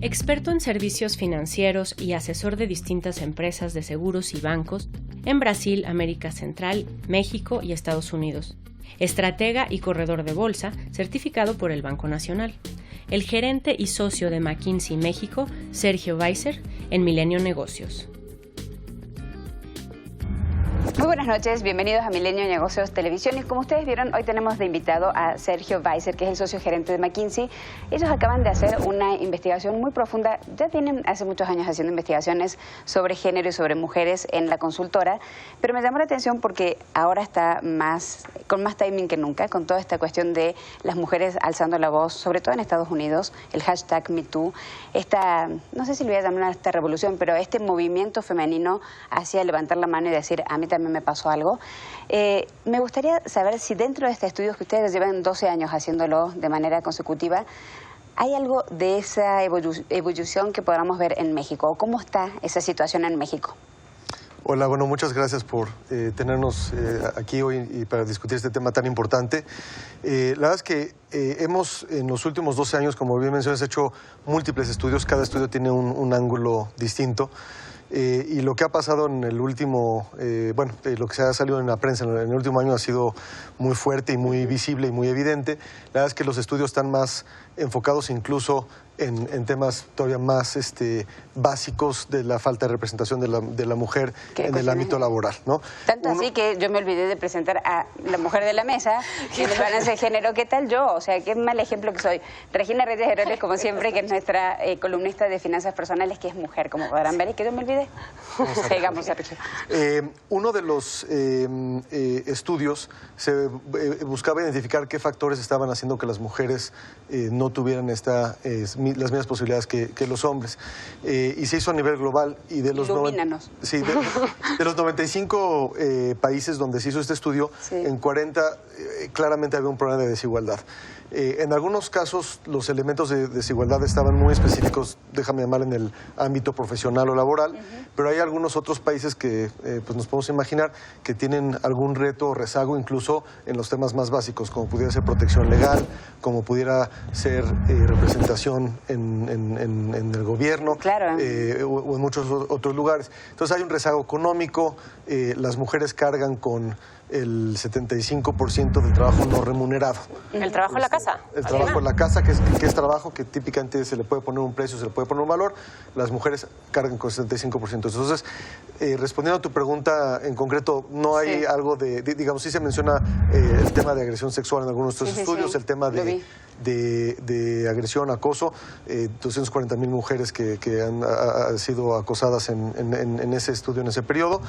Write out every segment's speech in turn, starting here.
Experto en servicios financieros y asesor de distintas empresas de seguros y bancos en Brasil, América Central, México y Estados Unidos. Estratega y corredor de bolsa, certificado por el Banco Nacional. El gerente y socio de McKinsey México, Sergio Weiser, en Milenio Negocios. Muy buenas noches, bienvenidos a Milenio Negocios Televisión. Y como ustedes vieron, hoy tenemos de invitado a Sergio Weiser, que es el socio gerente de McKinsey. Ellos acaban de hacer una investigación muy profunda. Ya tienen hace muchos años haciendo investigaciones sobre género y sobre mujeres en la consultora, pero me llamó la atención porque ahora está con más timing que nunca, con toda esta cuestión de las mujeres alzando la voz, sobre todo en Estados Unidos, el hashtag MeToo, no sé si le voy a llamar esta revolución, pero este movimiento femenino hacia levantar la mano y decir, a mí también me pasó algo. Me gustaría saber si dentro de este estudio, que ustedes llevan 12 años haciéndolo de manera consecutiva, ¿hay algo de esa evolución que podamos ver en México? ¿Cómo está esa situación en México? Hola, bueno, muchas gracias por tenernos aquí hoy y para discutir este tema tan importante. La verdad es que hemos, en los últimos 12 años, como bien mencionas, hecho múltiples estudios. Cada estudio tiene un ángulo distinto. Y lo que ha pasado en el último, lo que se ha salido en la prensa en el último año ha sido muy fuerte y muy visible y muy evidente. La verdad es que los estudios están más enfocados incluso en temas todavía más básicos de la falta de representación de la mujer en el ámbito laboral, ¿no? Tanto así que yo me olvidé de presentar a la mujer de la mesa, que me van a hacer género. ¿Qué tal yo? O sea, qué mal ejemplo que soy. Regina Reyes Heroles, como siempre, que es nuestra columnista de finanzas personales, que es mujer, como podrán ver, y que yo me olvidé. Sigamos, Sergio. Uno de los estudios se buscaba identificar qué factores estaban haciendo que las mujeres no tuvieran las mismas posibilidades que los hombres. Y se hizo a nivel global y de los, de los 95 países donde se hizo este estudio, en 40 claramente había un problema de desigualdad. En algunos casos los elementos de desigualdad estaban muy específicos, déjame llamar, en el ámbito profesional o laboral, pero hay algunos otros países que pues nos podemos imaginar que tienen algún reto o rezago incluso en los temas más básicos, como pudiera ser protección legal, como pudiera ser representación en el gobierno, claro, o en muchos otros lugares. Entonces hay un rezago económico, las mujeres cargan con el 75% del trabajo no remunerado. ¿El trabajo en la casa? El trabajo en la casa, que es trabajo que típicamente se le puede poner un precio, se le puede poner un valor. Las mujeres cargan con el 75%. Entonces, respondiendo a tu pregunta en concreto, no hay algo digamos, sí se menciona el tema de agresión sexual en algunos de estos estudios, el tema de agresión, acoso, 240,000 mujeres que han sido acosadas en ese estudio, en ese periodo,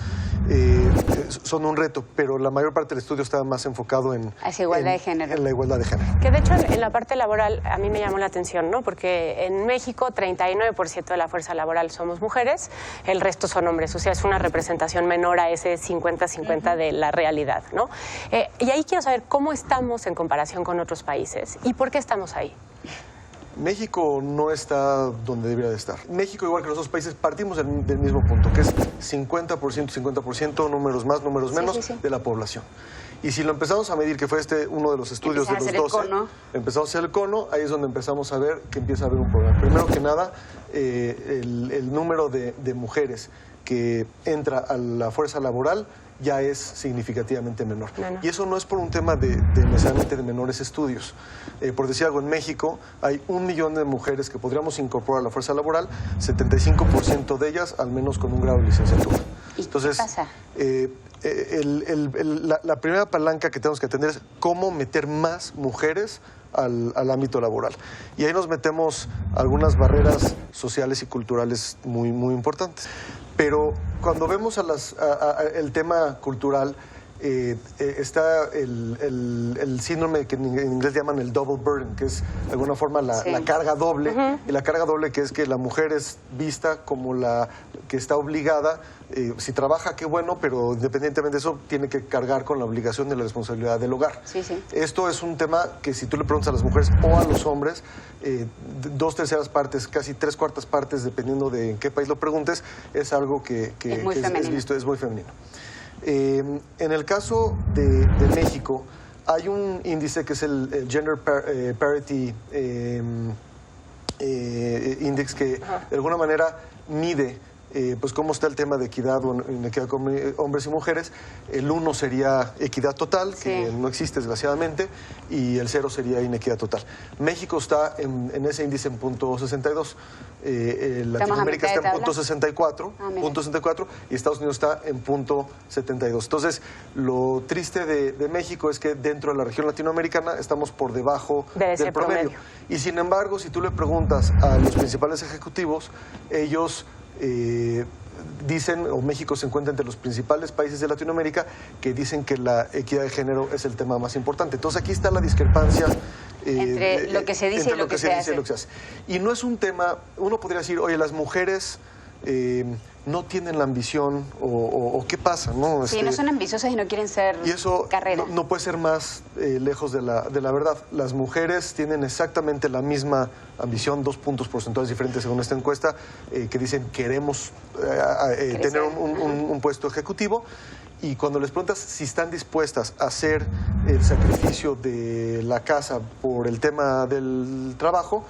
son un reto, pero la mayor parte del estudio estaba más enfocado en la igualdad de género. En la igualdad de género. Que de hecho en la parte laboral a mí me llamó la atención, ¿no? Porque en México 39% de la fuerza laboral somos mujeres, el resto son hombres, o sea, es una representación menor a ese 50-50 de la realidad, ¿no? Y ahí quiero saber cómo estamos en comparación con otros países y por qué estamos ahí. México no está donde debería de estar. México, igual que los otros países, partimos del mismo punto, que es 50%, números más, números menos, de la población. Y si lo empezamos a medir, que fue uno de los estudios de los 12, empezamos a hacer el cono, ahí es donde empezamos a ver que empieza a haber un problema. Primero que nada, el número de mujeres que entra a la fuerza laboral ya es significativamente menor. Y eso no es por un tema necesariamente de menores estudios. Por decir algo, en México hay 1 millón de mujeres que podríamos incorporar a la fuerza laboral, 75% de ellas al menos con un grado de licenciatura. Entonces, ¿qué pasa? La primera palanca que tenemos que atender es cómo meter más mujeres al ámbito laboral. Y ahí nos metemos algunas barreras sociales y culturales muy, muy importantes. Pero cuando vemos el tema cultural, está el síndrome que en inglés llaman el double burden, que es de alguna forma la carga doble. Y la carga doble, que es que la mujer es vista como la que está obligada. Si trabaja, qué bueno, pero independientemente de eso, tiene que cargar con la obligación de la responsabilidad del hogar. Esto es un tema que si tú le preguntas a las mujeres o a los hombres, 2/3 partes, casi 3/4 partes, dependiendo de en qué país lo preguntes, es algo que es visto, es muy femenino. En el caso de México, hay un índice que es el Gender Parity Index, que de alguna manera mide pues cómo está el tema de equidad o inequidad con hombres y mujeres. El 1 sería equidad total, que no existe desgraciadamente, y el 0 sería inequidad total. México está en ese índice en .62, Latinoamérica está en .64, y Estados Unidos está en .72. Entonces, lo triste de México es que dentro de la región latinoamericana estamos por debajo del promedio. Y sin embargo, si tú le preguntas a los principales ejecutivos, ellos dicen, o México se encuentra entre los principales países de Latinoamérica que dicen que la equidad de género es el tema más importante. Entonces aquí está la discrepancia entre lo que se dice y lo que se hace. Y no es un tema, uno podría decir, oye, las mujeres no tienen la ambición o qué pasa, ¿no? Sí, no son ambiciosas y no quieren ser y eso carrera. No puede ser más lejos de la verdad. Las mujeres tienen exactamente la misma ambición, 2 puntos porcentuales diferentes según esta encuesta, que dicen queremos tener un puesto ejecutivo. Y cuando les preguntas si están dispuestas a hacer el sacrificio de la casa por el tema del trabajo,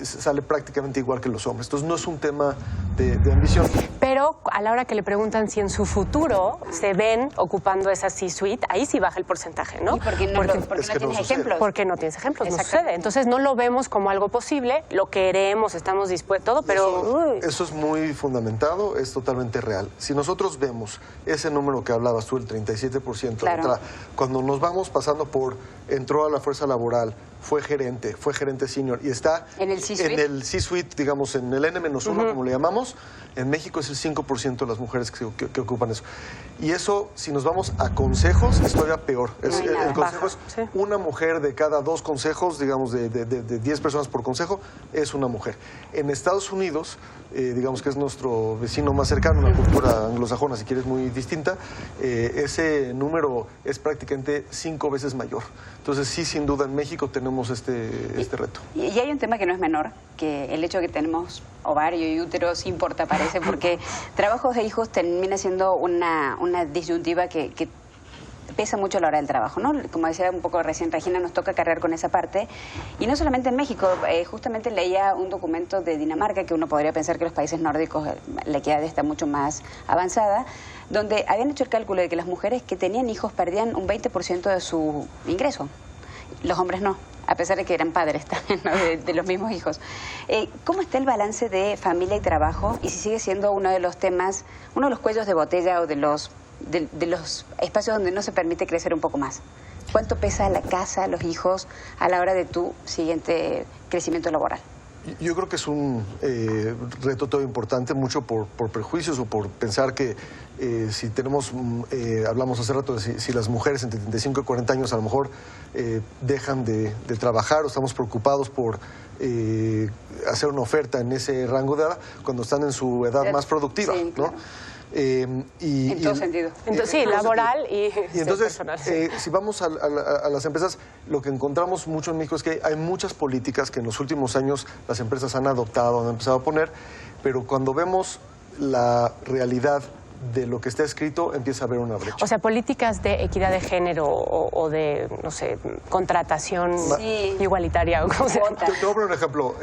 sale prácticamente igual que los hombres. Entonces no es un tema de ambición. Pero a la hora que le preguntan si en su futuro se ven ocupando esa C-suite, ahí sí baja el porcentaje, ¿no? ¿Y por qué no tienes ejemplos? Porque no tienes ejemplos, no sucede. Entonces no lo vemos como algo posible, lo queremos, estamos dispuestos, todo, pero... Eso es muy fundamentado, es totalmente real. Si nosotros vemos ese número que hablabas tú, el 37%, claro, cuando nos vamos pasando por, entró a la fuerza laboral, fue gerente senior y está en el C-suite, digamos, en el N-1, como le llamamos, en México es el 5% de las mujeres que ocupan eso. Y eso, si nos vamos a consejos, es todavía peor. El consejo es una mujer de cada 2 consejos, digamos, de 10 personas por consejo, es una mujer. En Estados Unidos, digamos que es nuestro vecino más cercano, una cultura anglosajona, si quieres, muy distinta, ese número es prácticamente 5 veces mayor. Entonces, sí, sin duda, en México tenemos este reto. Y hay un tema que no es menor, que el hecho de que tenemos ovario y útero sí importa, parece, porque trabajos de hijos termina siendo una disyuntiva que pesa mucho a la hora del trabajo, ¿no? Como decía un poco recién Regina, nos toca cargar con esa parte. Y no solamente en México, justamente leía un documento de Dinamarca, que uno podría pensar que los países nórdicos la equidad está mucho más avanzada, donde habían hecho el cálculo de que las mujeres que tenían hijos perdían un 20% de su ingreso. Los hombres no, a pesar de que eran padres también, ¿no? de los mismos hijos. ¿Cómo está el balance de familia y trabajo? Y si sigue siendo uno de los temas, uno de los cuellos de botella o de los espacios donde no se permite crecer un poco más. ¿Cuánto pesa la casa, los hijos, a la hora de tu siguiente crecimiento laboral? Yo creo que es un reto todo importante, mucho por prejuicios o por pensar que si tenemos, hablamos hace rato de si las mujeres entre 35 y 40 años a lo mejor dejan de trabajar o estamos preocupados por hacer una oferta en ese rango de edad cuando están en su edad más productiva, sí, claro, ¿no? En todo sentido. Sí, laboral y entonces, personal. Si vamos a las empresas, lo que encontramos mucho en México es que hay muchas políticas que en los últimos años las empresas han adoptado, han empezado a poner, pero cuando vemos la realidad de lo que está escrito, empieza a haber una brecha. O sea, políticas de equidad de género o de, no sé, contratación igualitaria. O como sea. Te voy a poner un ejemplo.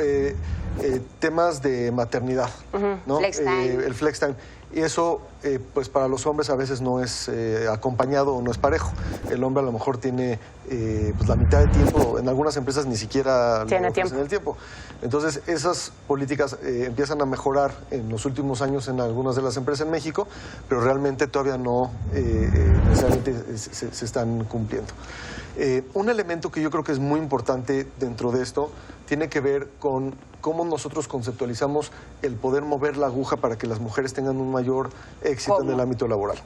Temas de maternidad, ¿no? Flex time. El flex time. Y eso, pues para los hombres a veces no es acompañado o no es parejo. El hombre a lo mejor tiene pues la mitad de tiempo, en algunas empresas ni siquiera tiene tiempo. El tiempo. Entonces, esas políticas empiezan a mejorar en los últimos años en algunas de las empresas en México, pero realmente todavía no necesariamente se están cumpliendo. Un elemento que yo creo que es muy importante dentro de esto tiene que ver con cómo nosotros conceptualizamos el poder mover la aguja para que las mujeres tengan un mayor éxito en el ámbito laboral.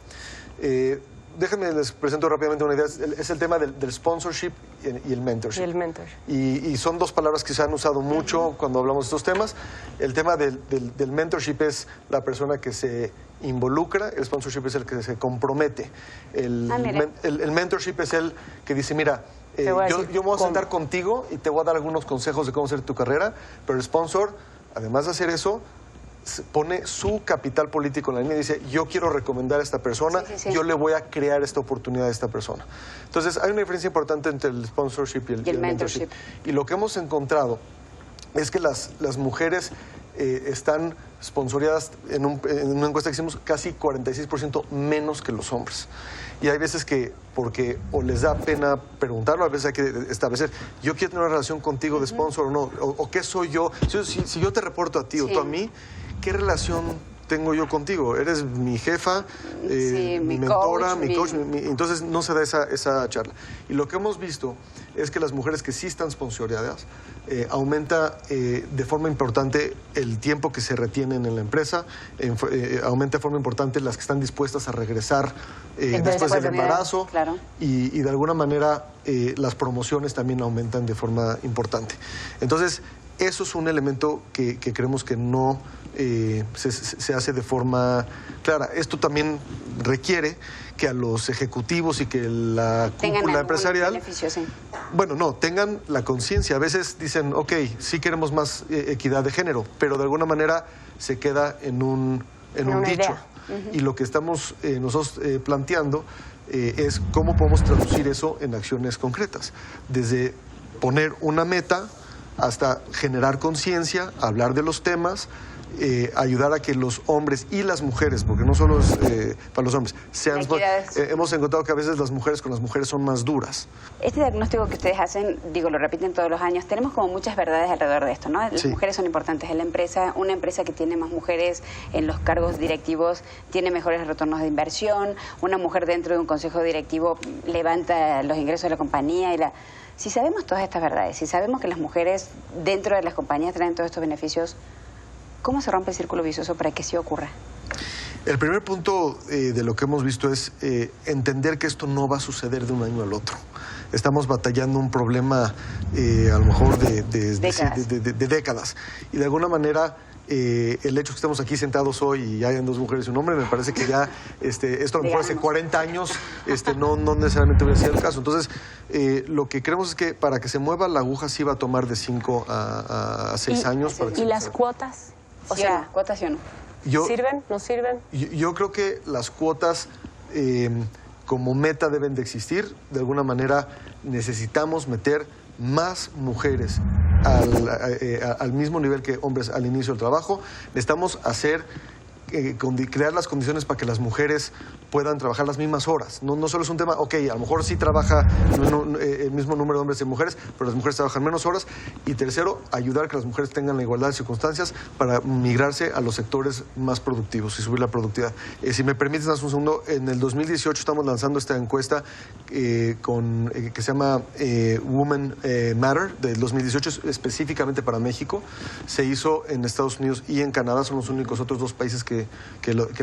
Déjenme, les presento rápidamente una idea. Es el tema del sponsorship y el mentorship. Y son 2 palabras que se han usado mucho cuando hablamos de estos temas. El tema del mentorship es la persona que se involucra, el sponsorship es el que se compromete. El mentorship es el que dice, mira, yo me voy a sentar contigo y te voy a dar algunos consejos de cómo hacer tu carrera, pero el sponsor, además de hacer eso, pone su capital político en la línea y dice, yo quiero recomendar a esta persona, yo le voy a crear esta oportunidad a esta persona. Entonces, hay una diferencia importante entre el sponsorship y el mentorship. Y lo que hemos encontrado es que las mujeres están sponsoreadas en una encuesta que hicimos casi 46% menos que los hombres. Y hay veces que, porque o les da pena preguntarlo, a veces hay que establecer, yo quiero tener una relación contigo de sponsor o no, o qué soy yo. Si yo te reporto a ti o tú a mí, ¿qué relación tengo yo contigo? Eres mi jefa, mi mentora, mi coach. Entonces no se da esa charla. Y lo que hemos visto es que las mujeres que sí están sponsoreadas, aumenta de forma importante el tiempo que se retienen en la empresa, aumenta de forma importante las que están dispuestas a regresar después del embarazo, claro. Y de alguna manera las promociones también aumentan de forma importante. Entonces, eso es un elemento que creemos que no se hace de forma clara. Esto también requiere que a los ejecutivos y que la cúpula empresarial tengan la conciencia. A veces dicen, ok, sí queremos más equidad de género, pero de alguna manera se queda en un dicho. Y lo que estamos nosotros planteando es cómo podemos traducir eso en acciones concretas. Desde poner una meta hasta generar conciencia, hablar de los temas, ayudar a que los hombres y las mujeres, porque no solo es para los hombres, hemos encontrado que a veces las mujeres con las mujeres son más duras. Este diagnóstico que ustedes hacen, lo repiten todos los años, tenemos como muchas verdades alrededor de esto, ¿no? Las mujeres son importantes en la empresa, una empresa que tiene más mujeres en los cargos directivos tiene mejores retornos de inversión, una mujer dentro de un consejo directivo levanta los ingresos de la compañía y Si sabemos todas estas verdades, si sabemos que las mujeres dentro de las compañías traen todos estos beneficios, ¿cómo se rompe el círculo vicioso para que sí ocurra? El primer punto de lo que hemos visto es entender que esto no va a suceder de un año al otro. Estamos batallando un problema a lo mejor de décadas. Y de alguna manera el hecho que estemos aquí sentados hoy y hayan dos mujeres y un hombre, me parece que ya esto a lo mejor hace 40 años no necesariamente hubiera sido el caso. Entonces, lo que creemos es que para que se mueva la aguja sí va a tomar de 5 a 6 años. ¿Y las cuotas? O sea, ¿cuotas sí o no? ¿Sirven? ¿No sirven? Yo creo que las cuotas como meta deben de existir. De alguna manera necesitamos meter más mujeres al mismo nivel que hombres al inicio del trabajo. Necesitamos crear las condiciones para que las mujeres puedan trabajar las mismas horas. No solo es un tema, ok, a lo mejor sí trabaja el mismo número de hombres y mujeres, pero las mujeres trabajan menos horas. Y tercero, ayudar a que las mujeres tengan la igualdad de circunstancias para migrarse a los sectores más productivos y subir la productividad. Si me permites un segundo, en el 2018 estamos lanzando esta encuesta que se llama Women Matter, del 2018, específicamente para México. Se hizo en Estados Unidos y en Canadá, son los únicos otros dos países que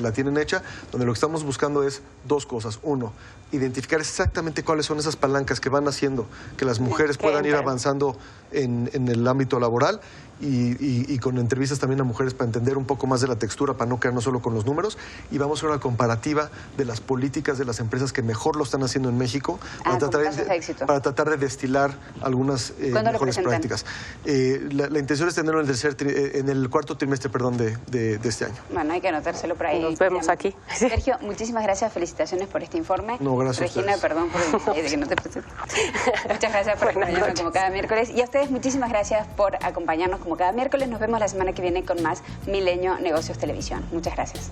la tienen hecha, donde lo que estamos buscando es dos cosas. Uno, identificar exactamente cuáles son esas palancas que van haciendo que las mujeres puedan ir avanzando en el ámbito laboral y con entrevistas también a mujeres para entender un poco más de la textura, para no quedarnos solo con los números. Y vamos a hacer una comparativa de las políticas de las empresas que mejor lo están haciendo en México para tratar de destilar algunas mejores prácticas. La intención es tenerlo en el cuarto trimestre de este año. Bueno, hay que anotárselo por ahí. Nos vemos aquí. Sergio, muchísimas gracias, felicitaciones por este informe. No, gracias. Regina, perdón por que no te presentes. Muchas gracias por acompañarnos como cada miércoles. Y a ustedes muchísimas gracias por acompañarnos como cada miércoles. Nos vemos la semana que viene con más Milenio Negocios Televisión. Muchas gracias.